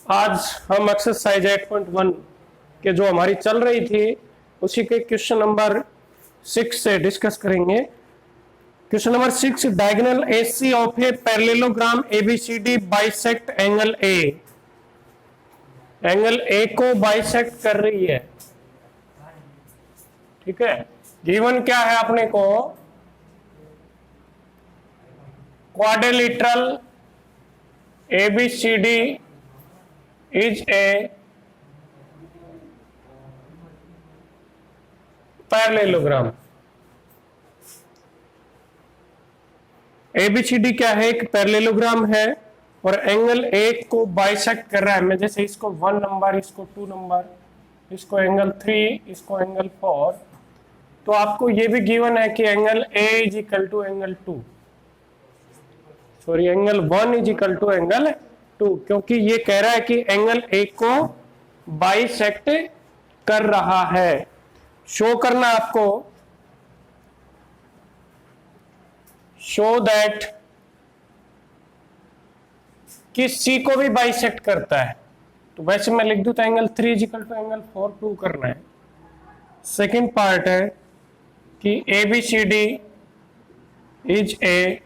आज हम एक्सरसाइज 8.1 के जो हमारी चल रही थी उसी के क्वेश्चन नंबर 6 से डिस्कस करेंगे। Question number 6, diagonal AC of a parallelogram ABCD bisect angle A। Angle A को बाइसेक्ट कर रही है, ठीक है। गिवन क्या है अपने को, quadrilateral ABCD is a parallelogram. ABCD क्या है, एक पैरेललोग्राम है और एंगल A को बाइसेक्ट कर रहा है। मैं जैसे इसको 1 नंबर, इसको 2 नंबर, इसको एंगल 3, इसको एंगल 4, तो आपको ये भी गिवन है कि angle A is equal to angle 2, sorry angle 1 is equal to angle 2, क्योंकि ये कह रहा है कि एंगल A को बाइसेक्ट कर रहा है। शो करना आपको, शो दैट कि C को भी बाइसेक्ट करता है। तो वैसे मैं लिख दूं तो angle 3 is equal to angle 4 prove करना है। सेकंड पार्ट है कि ABCD is a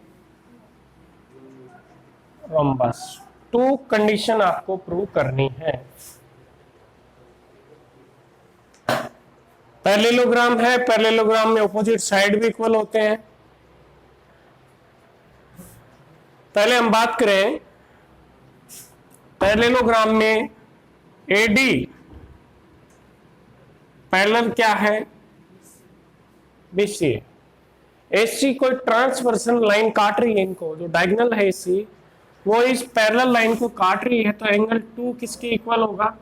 rhombus. 2 condition आपको प्रूव करनी है। पैरेललोग्राम है, पैरेललोग्राम में ऑपोजिट साइड भी इक्वल होते हैं। पहले हम बात करें पैरेललोग्राम में AD पैरेलल क्या है, BC। AC कोई ट्रांसवर्सल लाइन काट रही है, इनको जो डायगोनल है AC वो इस पैरेलल लाइन को काट रही है, तो एंगल 2 किसके इक्वल होगा,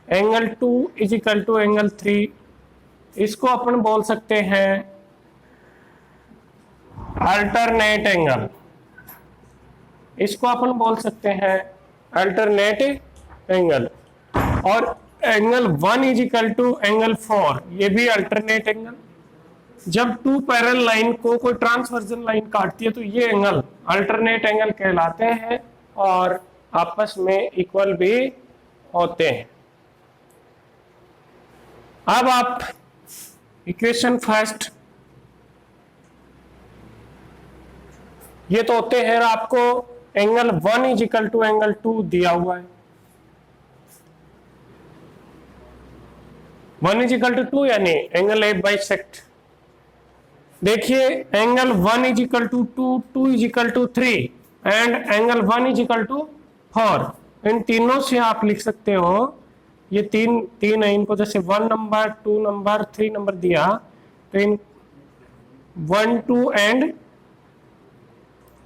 angle 2 is equal to angle 3। इसको अपन बोल सकते हैं अल्टरनेट एंगल, इसको अपन बोल सकते हैं अल्टरनेट एंगल। और angle 1 is equal to angle 4, ये भी अल्टरनेट एंगल। जब 2 पैरेलल लाइन को कोई ट्रांसवर्जन लाइन काटती है तो ये एंगल अल्टरनेट एंगल कहलाते हैं और आपस में इक्वल भी होते हैं। अब आप इक्वेशन फर्स्ट, ये तो होते हैं आपको angle 1 is equal to angle 2 दिया हुआ है, 1 इज इक्वल टू 2 यानी एंगल A बाइसेक्ट। देखिए angle 1 is equal to 2, 2 is equal to 3 and angle 1 is equal to 4। इन तीनों से आप लिख सकते हो, ये तीन है, इनको जैसे 1 नंबर, 2 नंबर, 3 नंबर दिया, तो इन 1, 2 and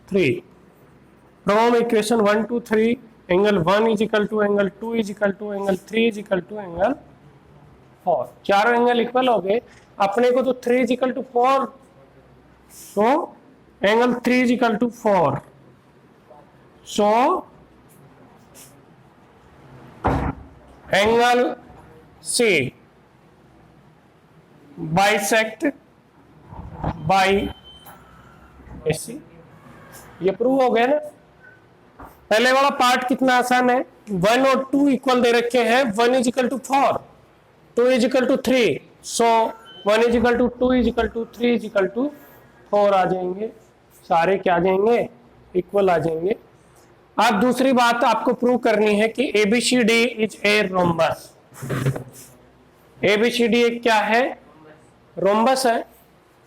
3 from equation 1 2 3 angle 1 is equal to angle 2 is equal to angle 3 is equal to angle 4। चारों एंगल इक्वल हो गए। अपने को तो 3 is equal to 4, so angle 3 is equal to 4, so angle C bisect by AC। ये prove हो गया ना। पहले वाला पार्ट कितना आसान है, 1 और 2 इक्वल दे रखे हैं, 1 is equal to 4, 2 is equal to 3, so 1 is equal to 2 is equal to 3 is equal to 4 आ जाएंगे, सारे क्या आ जाएंगे, इक्वल आ जाएंगे। अब दूसरी बात आपको प्रूव करनी है कि ABCD is a rhombus. ABCD एक क्या है, रोम्बस है।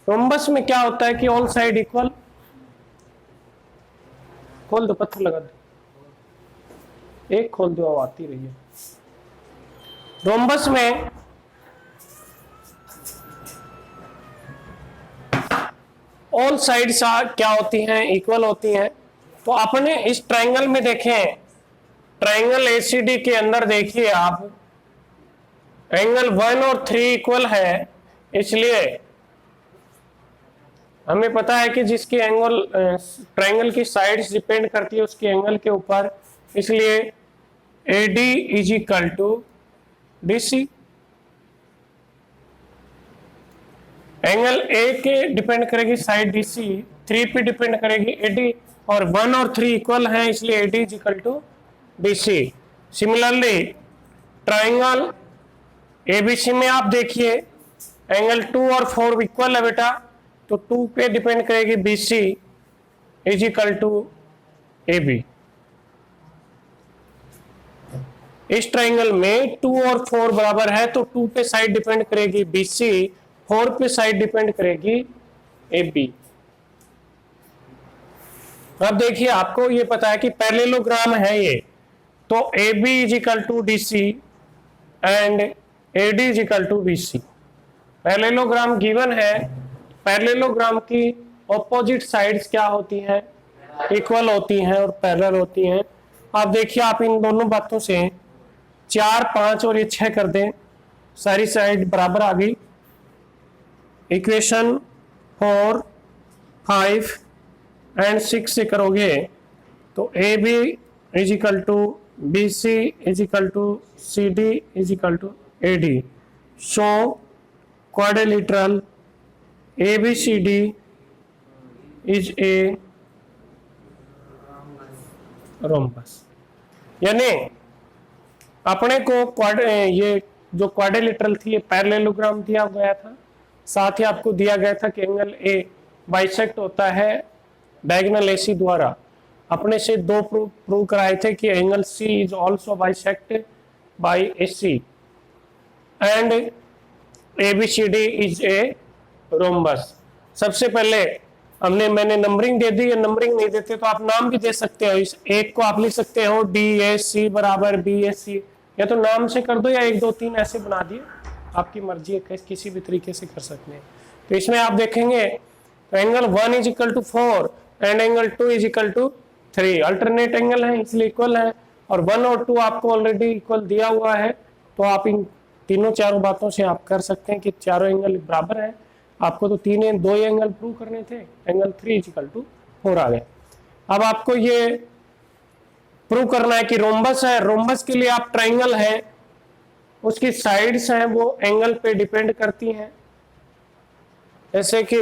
रोम्बस में क्या होता है कि ऑल साइड इक्वल, खोल दो, पत्थर लगा दो, एक खोल दो, आती रही है। रोम्बस में ऑल साइड्स क्या होती हैं, इक्वल होती हैं। तो अपने इस ट्रायंगल में देखें, ट्रायंगल ACD के अंदर देखिए आप, एंगल 1 और 3 इक्वल है, इसलिए हमें पता है कि जिसकी एंगल ट्रायंगल की साइड्स डिपेंड करती है उसके एंगल के ऊपर, इसलिए AD is equal to DC। Angle A के डिपेंड करेगी साइड DC, 3 पे डिपेंड करेगी AD, और 1 और 3 इक्वल हैं इसलिए AD is equal to BC। Similarly triangle ABC में आप देखिए एंगल 2 और 4 इक्वल है बेटा, तो 2 पे डिपेंड करेगी BC is equal to AB। इस ट्राइंगल में 2 और 4 बराबर है, तो 2 पे साइड डिपेंड करेगी BC, 4 पे साइड डिपेंड करेगी AB। अब देखिए आपको ये पता है कि पैरेललोग्राम है ये, तो AB is equal to DC and AD is equal to BC। Parallelogram given है, पैरेललोग्राम की ऑपोजिट साइड्स क्या होती हैं, इक्वल होती हैं और पैरेलल होती हैं। आप देखिए आप इन दोनों बातों से 4, 5 और ये 6 कर दें, सारी साइड बराबर आ गई। इक्वेशन 4, 5 एंड 6 से करोगे तो AB is equal to BC is equal to CD is equal to AD। So quadrilateral ABCD is a rhombus. यानी अपने को ये जो क्वाड्रिलेटरल थी ये पैरेललोग्राम दिया गया था, साथ ही आपको दिया गया था कि एंगल A बाइसेक्ट होता है डायगोनल AC द्वारा। अपने से 2 प्रूव कराए थे कि angle C is also bisect by AC and ABCD is a rhombus. सबसे पहले मैंने नंबरिंग दे दी, नंबरिंग नहीं देते तो आप नाम भी दे सकते हो। इस एक को आप लिख सकते हो DAC बराबर BAC, या तो नाम से कर दो या 1 2 3 ऐसे बना दिए, आपकी मर्जी है, किसी भी तरीके से कर सकते हैं। तो इसमें आप देखेंगे तो angle 1 is equal to 4 and angle 2 is equal to 3, alternate angle है इसलिए इक्वल है, और 1 और 2 आपको ऑलरेडी इक्वल दिया हुआ है, तो आप इन तीनों चारों बातों से आप कर सकते हैं कि चारों एंगल बराबर है। आपको तो 2 एंगल प्रूव करने थे, एंगल 3 इज इक्वल टू 4 आ गए। अब आपको ये प्रूव करना है कि रोम्बस है। रोम्बस के लिए आप ट्राइंगल है, उसकी साइड्स हैं वो एंगल पे डिपेंड करती हैं। जैसे कि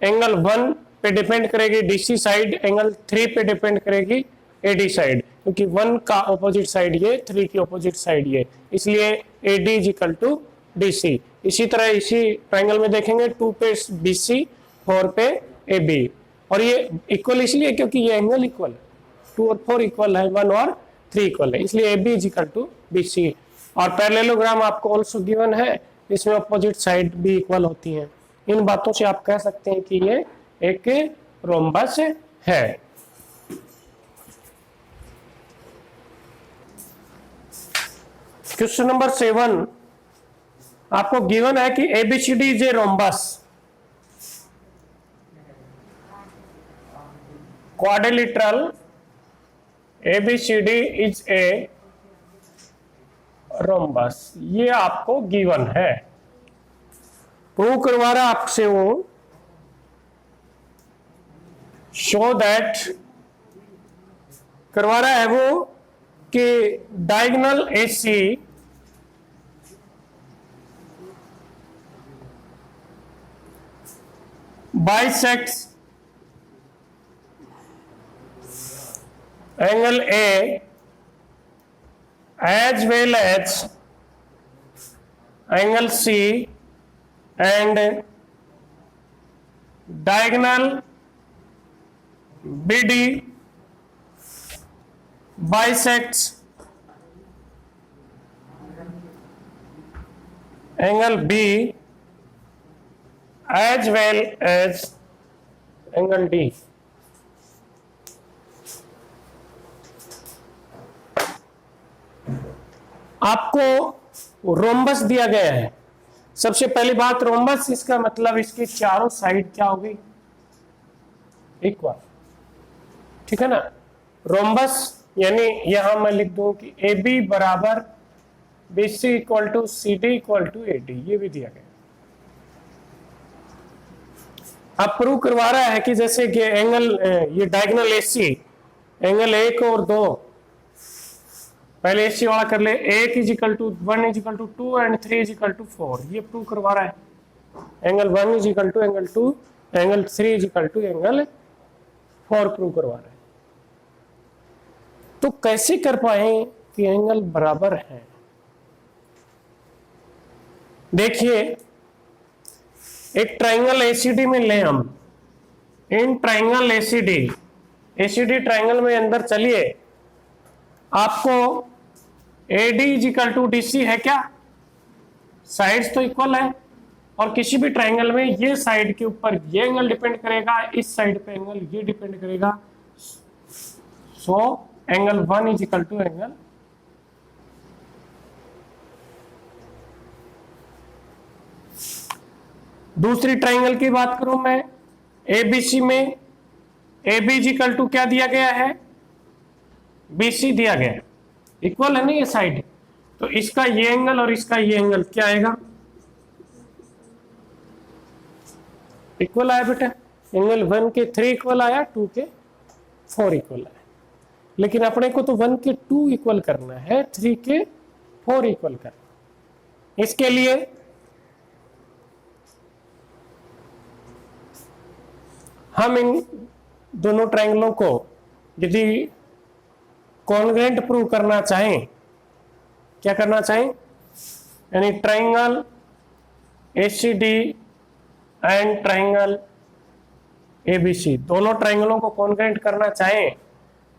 एंगल 1 पे डिपेंड करेगी DC साइड, एंगल 3 पे डिपेंड करेगी AD साइड, क्योंकि 1 का ऑपोजिट साइड ये, 3 की ऑपोजिट साइड ये, इसलिए AD is equal to DC। इसी तरह इसी ट्राइंगल में देखेंगे 2 पे BC, 4 पे AB, और ये इक्वल इसलिए क्योंकि ये एंगल इक्वल, 2 और 4 इक्वल है, 1 और 3 इक्वल है, इसलिए AB is equal to BC। और पैरेललोग्राम आपको ऑल्सो गिवन है, इसमें ऑपोजिट साइड भी इक्वल होती हैं। इन बातों से आप कह सकते हैं कि ये एक रोम्बस है। क्वेश्चन नंबर 7 आपको गिवन है कि ABCD is a rhombus. Quadrilateral ABCD is a rhombus, ये आपको गिवन है। प्रूव करवा रहा आपसे वो, शो दैट करवा रहा है वो कि diagonal AC bisects angle A as well as angle C and diagonal BD bisects angle B as well as angle D। आपको रोम्बस दिया गया है। सबसे पहली बात, रोम्बस इसका मतलब इसकी चारों साइड क्या हो गई, इक्वल, ठीक है ना। रोम्बस यानी यहां मैं लिख दूं कि AB बराबर BC equal to CD equal to AD, ये भी दिया गया। अब प्रूव करवा रहा है कि जैसे कि एंगल ये डायगोनल AC एंगल 1 और 2, पहले AC वाला कर ले, 1 is equal to 1 is equal to 2 and 3 is equal to 4, ये प्रूव करवा रहा है। Angle 1 is equal to angle 2, angle 3 is equal to angle 4 prove करवा रहा है। तो कैसे कर पाए कि एंगल बराबर है? देखिए, एक ट्राइंगल एसीडी में ले हम, इन ट्राइंगल एसीडी ट्राइंगल में अंदर चलिए, आपको AD is equal to DC है क्या? साइड्स तो इक्वल है, और किसी भी ट्राइंगल में ये साइड के ऊपर ये एंगल डिपेंड करेगा, इस साइड पे एंगल ये डिपेंड करेगा। So angle 1 is equal to angle दूसरी ट्राइंगल की बात करूं मैं, ABC में AB इज इक्वल टू क्या दिया गया है? BC दिया गया है, इक्वल है ना ये साइड, तो इसका ये एंगल और इसका ये एंगल क्या आएगा? इक्वल आया बेटा, एंगल 1 के 3 इक्वल आया, 2 के 4 इक्वल आया। लेकिन अपने को तो 1 के 2 इक्वल करना है, 3 के 4 इक्वल करना। इसके लिए हम इन दोनों ट्रायंगलों को यदि कॉन्ग्रुएंट प्रूव करना चाहें, क्या करना चाहें, यानी triangle ACD and triangle ABC दोनों ट्रायंगलों को कॉन्ग्रुएंट करना चाहें,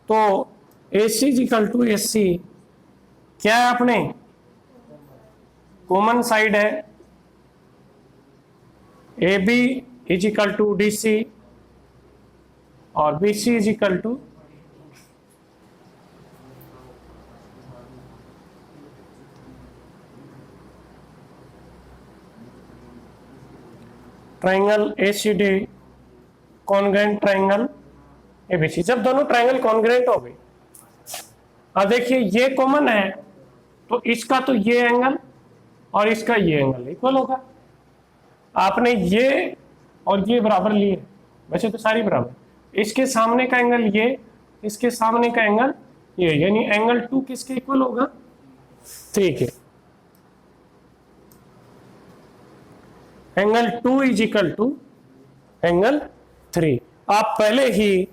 तो AC इक्वल टू SC क्या है? अपने कॉमन साइड है, AB is equal to DC और BC is equal to triangle ACD congruent triangle ABC। जब दोनों ट्राइंगल कॉन्ग्रुएंट हो गए, अब देखिए ये कॉमन है, तो इसका तो ये एंगल और इसका ये एंगल इक्वल होगा। आपने ये और ये बराबर लिए, वैसे तो सारी बराबर, इसके सामने का एंगल ये, इसके सामने का एंगल ये, यानी एंगल 2 किसके इक्वल होगा? 3 के। Angle 2 is equal to angle 3। आप पहले ही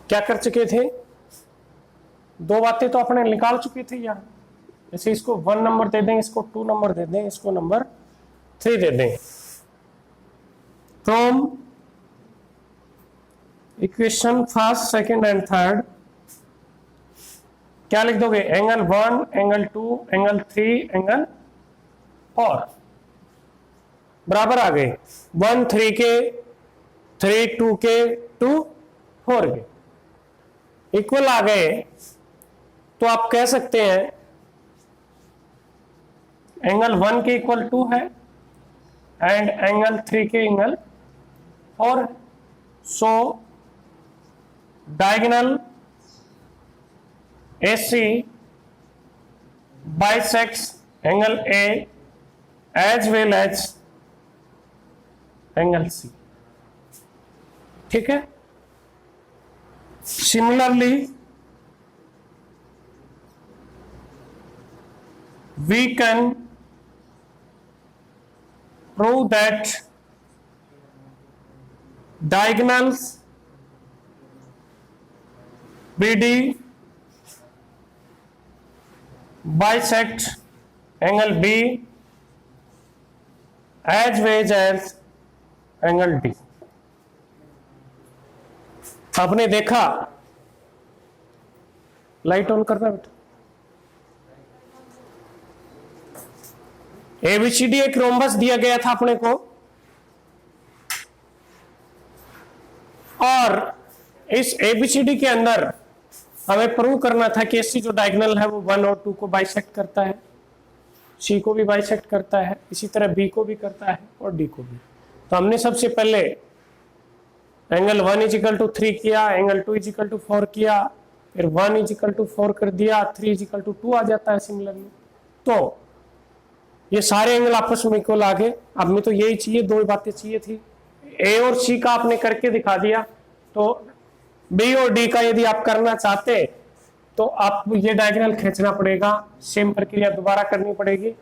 क्या कर चुके थे? दो बातें तो अपने निकाल चुके थे यार। जैसे इसको 1 नंबर दे दें, इसको 2 नंबर दे दें, इसको नंबर 3 दे दें। From equation first, second and third क्या लिख दोगे? एंगल 1, एंगल 2, एंगल 3, एंगल 4 बराबर आ गए। 1 3 के, 3 2 के, 2 4 के इक्वल आ गए। तो आप कह सकते हैं एंगल 1 के इक्वल 2 है एंड एंगल 3 के angle 4। So diagonal AC bisects angle A as well as angle C। ठीक है। Similarly, we can prove that diagonals BD bisect angle B as well as angle D। आपने देखा, light on करना बेटा। ABCD एक rhombus दिया गया था अपने को, और इस ABCD के अंदर हमें प्रूव करना था कि AC जो डायगोनल है वो 1 और 2 को बाइसेक्ट करता है, C को भी बाइसेक्ट करता है, इसी तरह B को भी करता है और D को भी। तो हमने सबसे पहले एंगल 1 इज इक्वल टू 3 किया, एंगल 2 इज इक्वल टू 4 किया, फिर 1 इज इक्वल टू 4 कर दिया, 3 इज इक्वल टू 2 आ जाता है सिमिलरली। तो ये सारे एंगल आपस में इक्वल आ गए। अब में तो यही चाहिए, दो बातें चाहिए थी। A और C का आपने करके दिखा दिया, तो B और D का यदि आप करना चाहते तो आपको ये डायगोनल खींचना पड़ेगा, सेम प्रक्रिया दोबारा करनी पड़ेगी।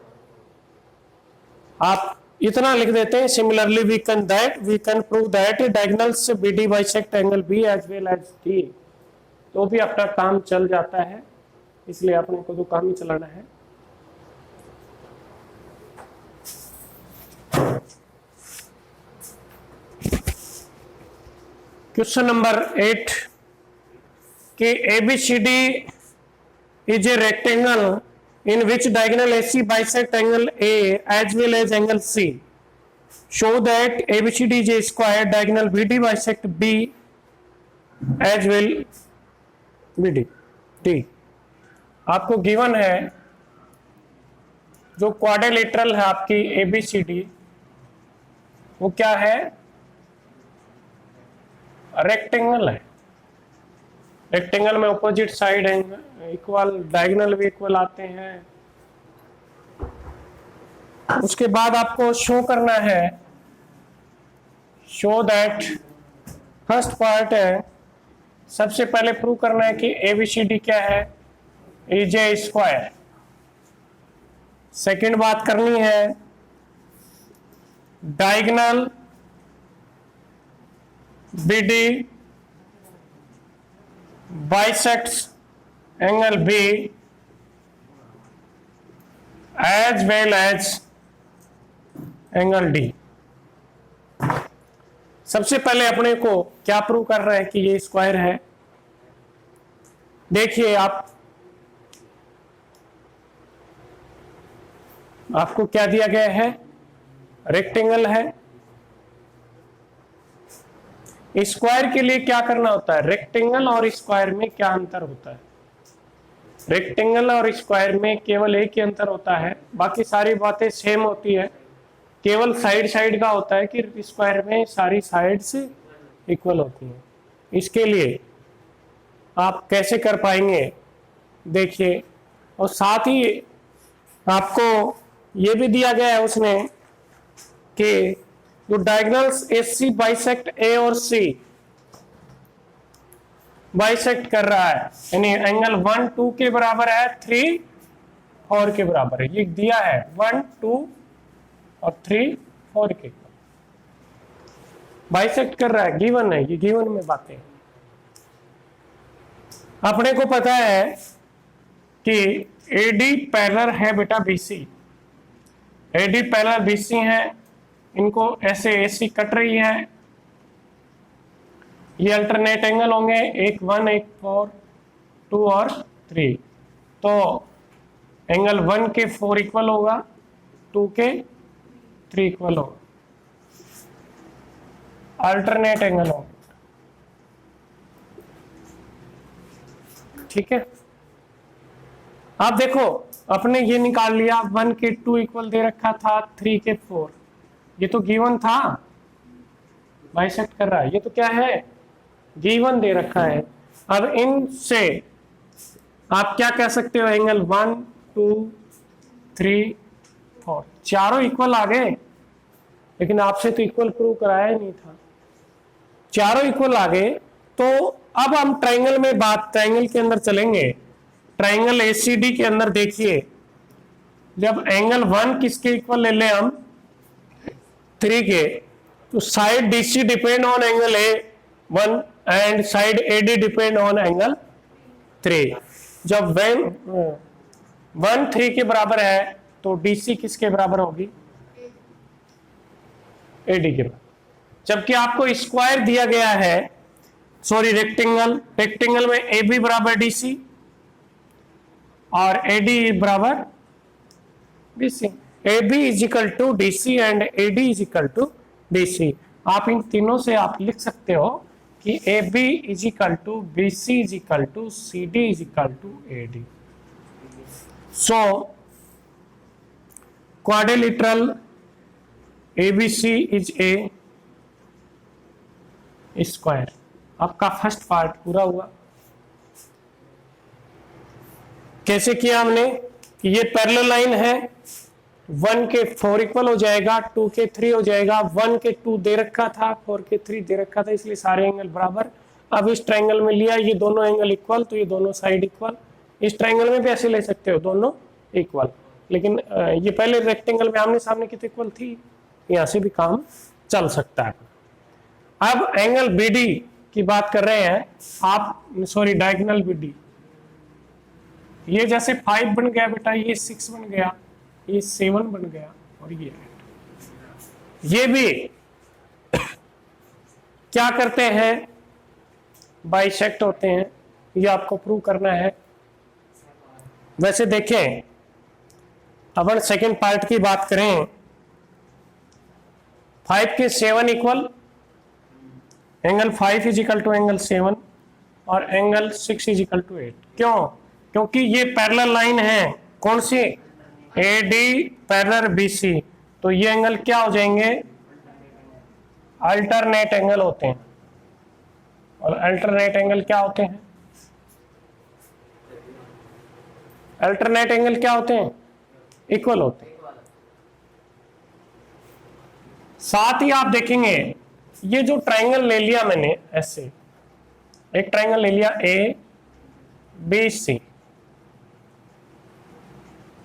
आप इतना लिख देते हैं। Similarly we can prove that diagonals BD bisect angle B as well as D। तो भी अपना काम चल जाता है, इसलिए अपने को तो काम ही चलाना है। क्वेश्चन नंबर 8 कि ABCD is a rectangle in which diagonal AC bisect angle A as well as angle C. Show that ABCD is a square, diagonal BD bisect B as well BD D। आपको given है जो quadrilateral है आपकी ABCD, वो क्या है? Rectangle है। Rectangle में ऑपोजिट साइड है इक्वल, डायगोनल भी इक्वल आते हैं। उसके बाद आपको शो करना है, शो दैट फर्स्ट पार्ट है, सबसे पहले प्रूव करना है कि ABCD क्या है? Is a square. सेकंड बात करनी है diagonal BD bisects angle B as well as angle D। सबसे पहले अपने को क्या प्रूव कर रहा है कि ये स्क्वायर है? देखिए आपको क्या दिया गया है? रेक्टेंगल है। स्क्वायर के लिए क्या करना होता है? रेक्टेंगल और स्क्वायर में क्या अंतर होता है? रेक्टेंगल और स्क्वायर में केवल एक ही अंतर होता है, बाकी सारी बातें सेम होती है। केवल साइड का होता है कि स्क्वायर में सारी साइड्स इक्वल होती हैं। इसके लिए आप कैसे कर पाएंगे? देखिए, और साथ ही आपको ये भी दिया गया है उसने कि जो डायगोनल्स AC बाइसेक्ट A और C बाइसेक्ट कर रहा है, यानी एंगल 1 2 के बराबर है, 3 4 के बराबर है। ये दिया है 1 2 और 3 4 के बाइसेक्ट कर रहा है, गिवन है, ये गिवन में बातें। अपने को पता है कि AD पैरेलल है बेटा BC, AD पैरेलल BC है, इनको ऐसे AC कट रही है, ये अल्टरनेट एंगल होंगे, एक 1 एक 4 2 और 3। तो एंगल 1 के 4 इक्वल होगा, 2 के 3 इक्वल होगा, अल्टरनेट एंगल होगा। ठीक है, आप देखो अपने ये निकाल लिया, 1 के 2 इक्वल दे रखा था, 3 के 4, ये तो गिवन था, बाइसेक्ट कर रहा है, ये तो क्या है? गिवन दे रखा है। अब इनसे आप क्या कह सकते हो? एंगल 1 2 3 4 चारों इक्वल आ गए, लेकिन आपसे तो इक्वल प्रूव कराया ही नहीं था। चारों इक्वल आ गए, तो अब हम ट्राइंगल में ट्राइंगल के अंदर चलेंगे। ट्राइंगल ACD के अंदर देखिए, जब एंगल 1 किसके इक्वल ले लें हम? 3 के, तो side DC depend on angle A1 and side AD depend on angle 3। जब 1 3 के बराबर है तो DC किसके बराबर होगी? AD के बराबर। जबकि आपको स्क्वायर दिया गया है, सॉरी रेक्टेंगल में AB बराबर DC और AD बराबर BC। AB is equal to DC and AD is equal to DC। आप इन तीनों से आप लिख सकते हो कि AB is equal to BC is equal to CD is equal to AD। So quadrilateral ABC is a square. आपका first part पूरा हुआ। कैसे किया हमने कि ये पैरेलल लाइन है, 1 के 4 इक्वल हो जाएगा, 2 के 3 हो जाएगा, 1 के 2 दे रखा था, 4 के 3 दे रखा था, इसलिए सारे एंगल बराबर। अब इस ट्रायंगल में लिया, ये दोनों एंगल इक्वल, तो ये दोनों साइड इक्वल। इस ट्रायंगल में भी ऐसे ले सकते हो, दोनों इक्वल। लेकिन ये पहले रेक्टेंगल में आमने सामने की तो इक्वल थी, यहां से भी काम चल सकता है। अब एंगल बीडी की बात कर रहे हैं आप, सॉरी डायगोनल बीडी। ये जैसे 5 बन गया बेटा, ये 6 बन गया, ये 7 बन गया और ये 8। ये भी क्या करते हैं, बाइसेक्ट होते हैं, ये आपको प्रूव करना है। वैसे देखें, अपन सेकंड पार्ट की बात करें, 5 के 7 equal, angle 5 is equal to angle 7 और एंगल 6 इज इक्वल टू 8। क्यों? क्योंकि ये पैरेलल लाइन है, कौन सी, A D parallel B C, तो ये एंगल क्या हो जाएंगे, अल्टरनेट एंगल होते हैं। और अल्टरनेट एंगल क्या होते हैं, अल्टरनेट एंगल क्या होते हैं, इक्वल होते हैं। साथ ही आप देखेंगे ये जो ट्राइंगल ले लिया मैंने, ऐसे एक ट्राइंगल ले लिया ए बी सी,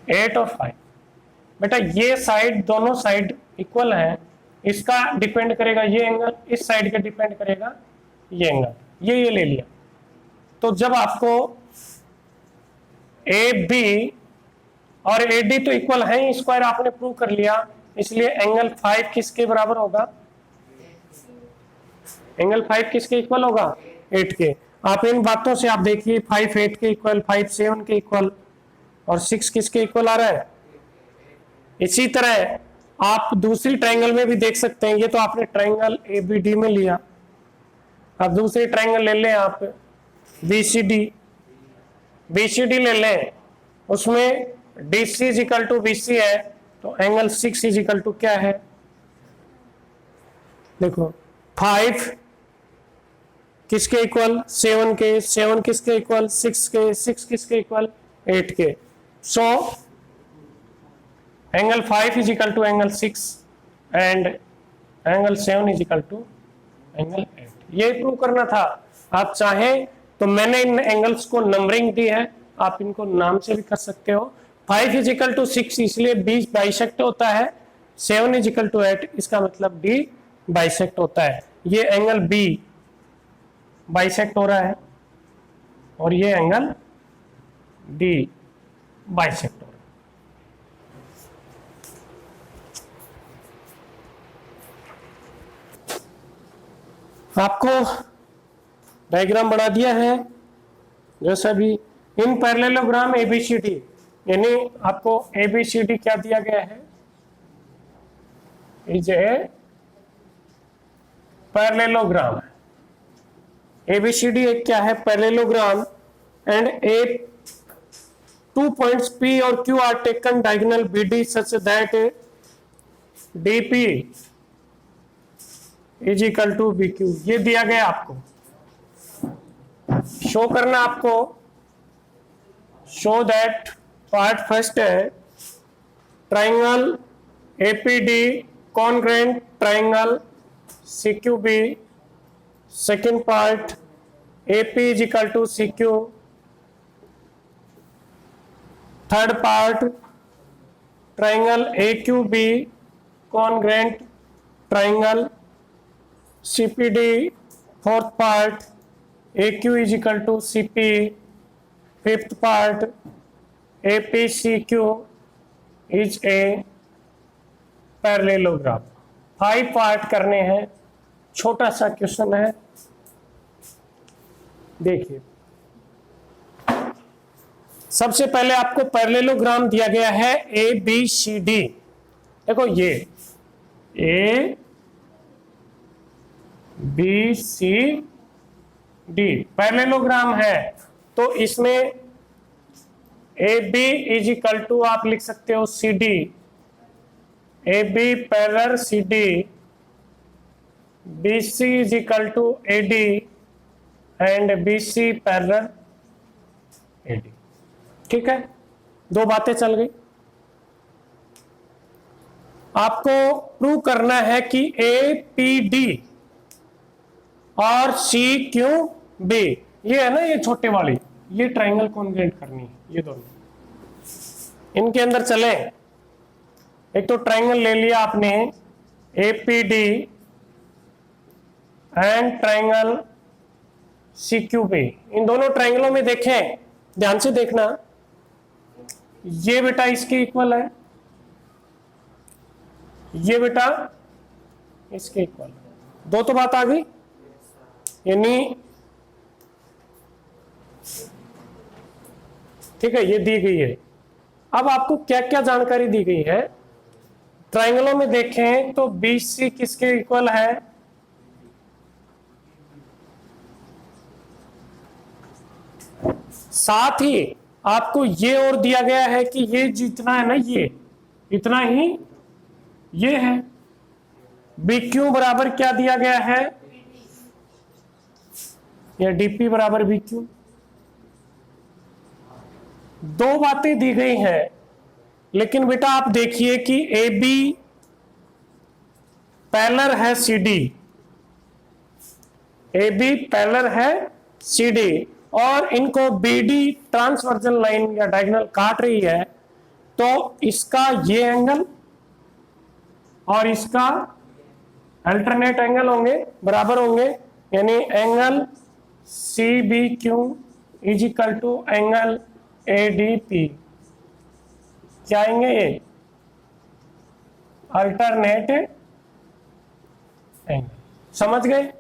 8 और 5, बेटा ये साइड, दोनों साइड इक्वल है, इसका डिपेंड करेगा ये एंगल, इस साइड का डिपेंड करेगा ये एंगल, ये ले लिया। तो जब आपको ए बी और ए डी तो इक्वल है, स्क्वायर आपने प्रूव कर लिया, इसलिए एंगल 5 किसके बराबर होगा, एंगल 5 किसके इक्वल होगा, 8 के। आप इन बातों से आप देखिए, 5 8 के इक्वल, 5 7 के इक्वल और 6 किसके इक्वल आ रहा है। इसी तरह आप दूसरी ट्रायंगल में भी देख सकते हैं, ये तो आपने ट्रायंगल ए बी डी में लिया, अब दूसरी ट्रायंगल ले लें आप बी सी डी ले लें, उसमें D C is equal to B C है, तो एंगल 6 इज इक्वल टू क्या है, देखो 5 किसके इक्वल, 7 के, 7 किसके इक्वल, 6 के, 6 किसके इक्वल, 8 के। So angle 5 is equal to angle 6 and angle 7 is equal to angle 8। ये प्रूव करना था। आप चाहें तो मैंने इन एंगल्स को नंबरिंग दी है, आप इनको नाम से भी कर सकते हो। 5 इज इक्वल टू 6, इसलिए बी बाइसेक्ट होता है, 7 इज इक्वल टू 8, इसका मतलब डी बाइसेक्ट होता है। ये एंगल बी बाइसेक्ट हो रहा है और ये एंगल डी बाइसेक्ट हो रहा है। आपको डायग्राम बना दिया है जैसा भी इन पैरेललोग्राम एबीसीडी, यानी आपको एबीसीडी क्या दिया गया है, इज ए पैरेललोग्राम। एबीसीडी एक क्या है, parallelogram, and A 2 points P और Q are taken diagonal BD such that DP is equal to BQ। ये दिया गया आपको, शो करना आपको, शो दैट पार्ट फर्स्ट है triangle APD congruent triangle CQB, second part AP is equal to CQ, third part triangle AQB congruent triangle CPD, fourth part AQ is equal to CP, fifth part APCQ is a parallelogram. 5 part करने हैं, छोटा सा question है, देखिए। सबसे पहले आपको parallelogram दिया गया है ABCD। देखो ये ABCD पैरेललोग्राम है, तो इसमें AB इज इक्वल टू आप लिख सकते हो CD, AB parallel CD, BC is equal to AD and BC parallel AD। ठीक है, दो बातें चल गई। आपको प्रूव करना है कि APD और CQB, ये है ना, ये छोटे वाली, ये ट्राइंगल कॉन्ग्रुएंट करनी है, ये दोनों इनके अंदर चले। एक तो ट्राइंगल ले लिया आपने APD एंड ट्राइंगल CQB। इन दोनों ट्राइंगलों में देखें, ध्यान से देखना, ये बेटा इसके इक्वल है, ये बेटा इसके इक्वल है। दो तो बात आ गई, यानी ठीक है, ये दी गई है। अब आपको क्या क्या जानकारी दी गई है, ट्राइंगलों में देखें तो BC किसके इक्वल है, साथ ही आपको ये और दिया गया है कि ये जितना है ना, ये इतना ही ये है। BQ बराबर क्या दिया गया है, या DP बराबर BQ। दो बातें दी गई हैं, लेकिन बेटा आप देखिए कि AB पैरेलल है CD, AB पैरेलल है CD, और इनको BD ट्रांसवर्जन लाइन या डायगोनल काट रही है, तो इसका ये एंगल और इसका अल्टरनेट एंगल होंगे, बराबर होंगे, यानी angle CBQ is equal to angle ADP। क्या आएंगे ये, अल्टरनेट एंगल। समझ गए?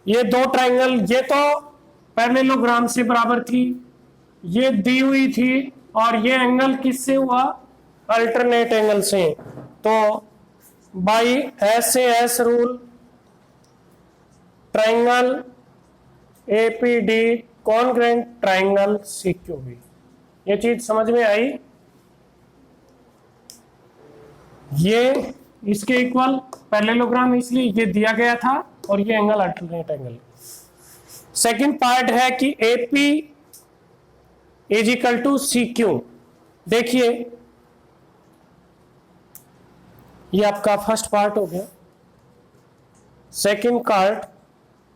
ये दो ट्राइंगल, ये तो पैरेललोग्राम से बराबर थी, ये दी हुई थी, और ये एंगल किससे हुआ, अल्टरनेट एंगल से। तो by SAS rule triangle APD congruent triangle CQB। ये चीज समझ में आई? ये इसके इक्वल पैरेललोग्राम, इसलिए ये दिया गया था, और ये angle alternate angle. Second part है कि AP is equal to CQ। देखिए, ये आपका फर्स्ट पार्ट हो गया। सेकंड पार्ट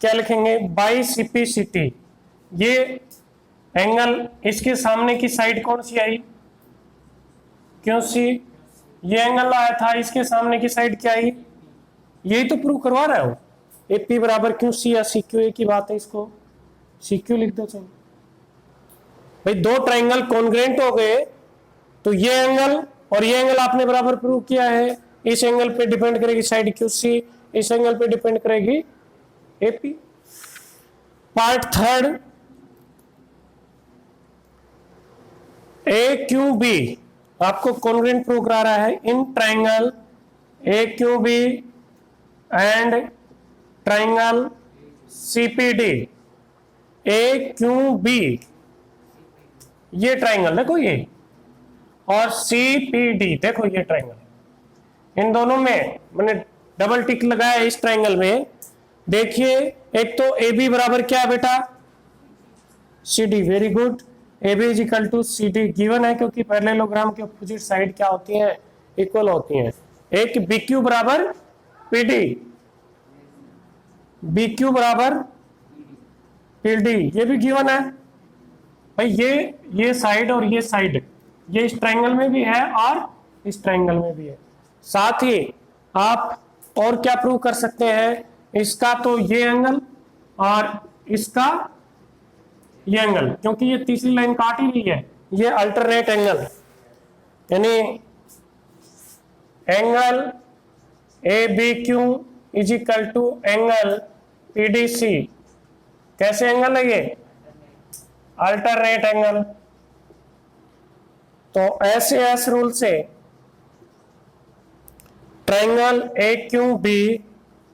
क्या लिखेंगे, बाई CPCT। ये एंगल, इसके सामने की साइड कौन सी आई, QC। ये एंगल आया था, इसके सामने की साइड क्या आई, यही तो प्रूव करवा रहा हूं। AP बराबर QC या CQ की बात है, इसको CQ लिख दो। चाहिए भाई, दो ट्राइंगल कॉन्ग्रुएंट हो गए, तो ये एंगल और ये एंगल आपने बराबर प्रूव किया है। इस एंगल पे डिपेंड करेगी साइड QC, इस एंगल पे डिपेंड करेगी AP। पार्ट थर्ड, AQB आपको कॉन्ग्रुएंट प्रूव करा रहा है in triangle AQB and triangle CPD। AQB ये ट्राइंगल देखो, ये, और CPD देखो, ये ट्राइंगल। इन दोनों में मैंने डबल टिक लगाया इस ट्राइंगल में। देखिए, एक तो AB बराबर क्या है बेटा, CD। Very good, AB is equal to CD given है, क्योंकि पैरेललोग्राम के अपोजिट साइड क्या होती हैं, इक्वल होती हैं। एक BQ बराबर PD, BQ बराबर PD, ये भी गिवन है भाई। ये साइड और ये साइड, ये इस ट्राइंगल में भी है और इस ट्राइंगल में भी है। साथ ही आप और क्या प्रूव कर सकते हैं, इसका तो ये एंगल और इसका ये एंगल, क्योंकि ये तीसरी लाइन काट ही रही है, ये अल्टरनेट एंगल, यानी angle ABQ is equal to angle PDC। कैसे एंगल है ये, अल्टरनेट एंगल। तो SAS रूल से triangle AQB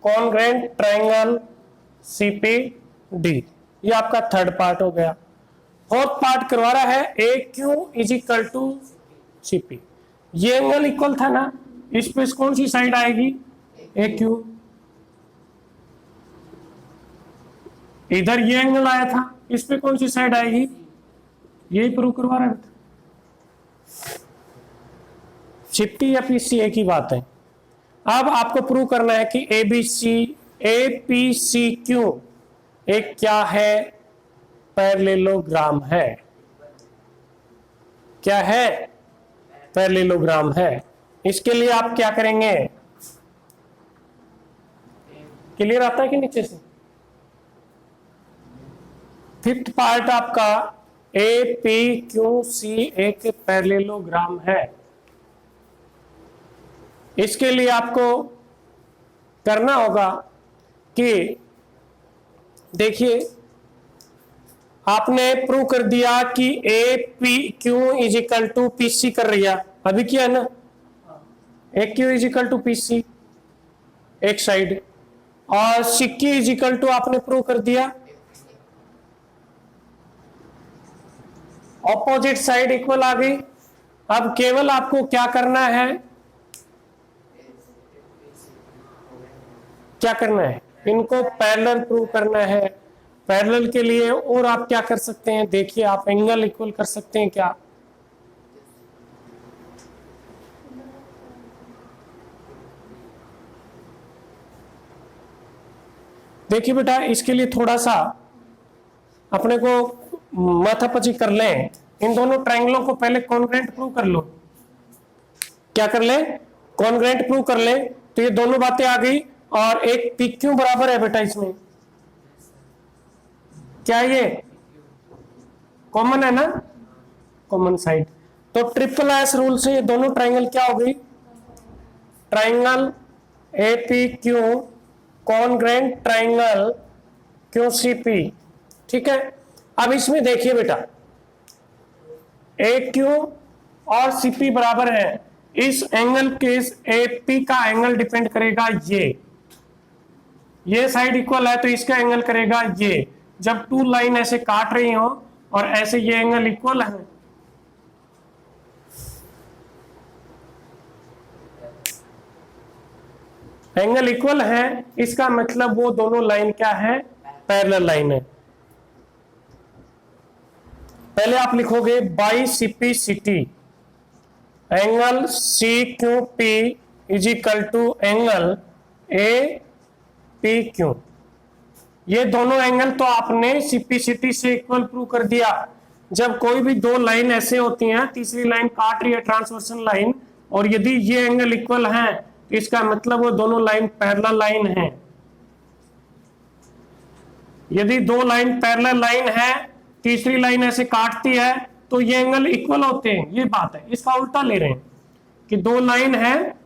congruent triangle CPD। ये आपका थर्ड पार्ट हो गया। फोर्थ पार्ट करवा रहा है AQ is equal to CP। ये एंगल इक्वल था ना, इस पे कौन सी साइड आएगी, AQ। इधर ये एंगल आया था, इस पे कौन सी साइड आएगी, यही प्रूव करवा रहा है। CP या PC एक ही बात है। अब आपको प्रूव करना है कि APCQ एक क्या है, पैरेललोग्राम है। क्या है, पैरेललोग्राम है। इसके लिए आप क्या करेंगे, क्लियर आता है कि नीचे से? फिफ्थ पार्ट आपका ए पी क्यू सी एक पैरेललोग्राम है। इसके लिए आपको करना होगा कि देखिए, आपने प्रूव कर दिया कि A P Q is equal to P C कर रही है, अभी किया है ना? A Q is equal to P C एक साइड, और C Q is equal to आपने प्रूव कर दिया ऑपोजिट साइड इक्वल आ गई। अब केवल आपको क्या करना है, क्या करना है, इनको पैरेलल प्रूव करना है। पैरेलल के लिए और आप क्या कर सकते हैं, देखिए आप एंगल इक्वल कर सकते हैं क्या? देखिए बेटा, इसके लिए थोड़ा सा अपने को माथापची कर लें। इन दोनों ट्रायंगलों को पहले कॉन्ग्रुएंट प्रूव कर लो। क्या कर ले? कॉन्ग्रुएंट प्रूव कर ले। तो ये दोनों बातें आ गई, और एक पी क्यू बराबर है बेटा, इसमें क्या ये कॉमन है ना, कॉमन साइड। तो ट्रिपल एस रूल से ये दोनों ट्रायंगल क्या हो गई? Triangle A P Q congruent triangle Q C P. ठीक है, अब इसमें देखिए बेटा, ए क्यू और सी पी बराबर है। इस एंगल के ए पी का एंगल डिपेंड करेगा ये साइड इक्वल है तो इसका एंगल करेगा ये। जब टू लाइन ऐसे काट रही हो और ऐसे ये एंगल इक्वल है, एंगल इक्वल है, इसका मतलब वो दोनों लाइन क्या है? पैरेलल लाइन है। पहले आप लिखोगे by CPCT angle C Q P is equal to angle A P Q. ये दोनों एंगल तो आपने सीपीसीटी से इक्वल प्रूव कर दिया। जब कोई भी दो लाइन ऐसे होती हैं, तीसरी लाइन काट रही है ट्रांसवर्सल लाइन, और यदि ये एंगल इक्वल है तो इसका मतलब वो दोनों लाइन पैरेलल लाइन है। यदि दो लाइन पैरेलल लाइन है, तीसरी लाइन ऐसे काटती है, तो ये एंगल इक्वल होते हैं, ये बात है। इसका उल्टा ले रहे हैं कि दो लाइन है,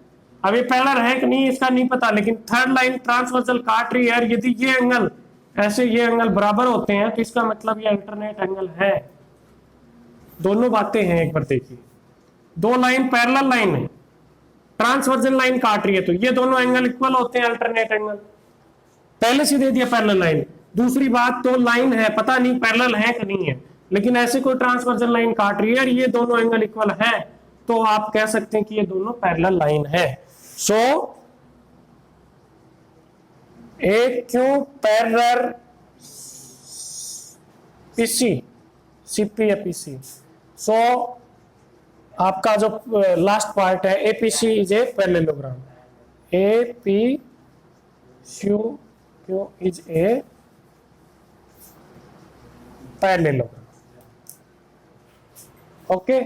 अभी पैरेलल है कि नहीं इसका नहीं पता, लेकिन थर्ड लाइन ट्रांसवर्सल काट रही है, यदि ये एंगल ऐसे ये एंगल बराबर होते हैं तो इसका मतलब ये अल्टरनेट एंगल है। दोनों बातें हैं, एक बार देखिए। दो लाइन पैरेलल लाइन है, ट्रांसवर्सल लाइन काट रही है, तो ये दोनों एंगल इक्वल होते हैं, अल्टरनेट एंगल। पहले से दे दिया पैरेलल लाइन। दूसरी बात, दो लाइन है, पता नहीं पैरेलल है कि नहीं है, लेकिन ऐसे कोई ट्रांसवर्सल लाइन काट रही है और ये दोनों एंगल इक्वल है, तो आप कह सकते हैं कि ये दोनों पैरेलल लाइन है। सो ए क्यू पैरेलल पीसी सीपी या पीसी। सो आपका जो लास्ट पार्ट है, APC is a parallelogram. A P Q is a parallelogram. Okay.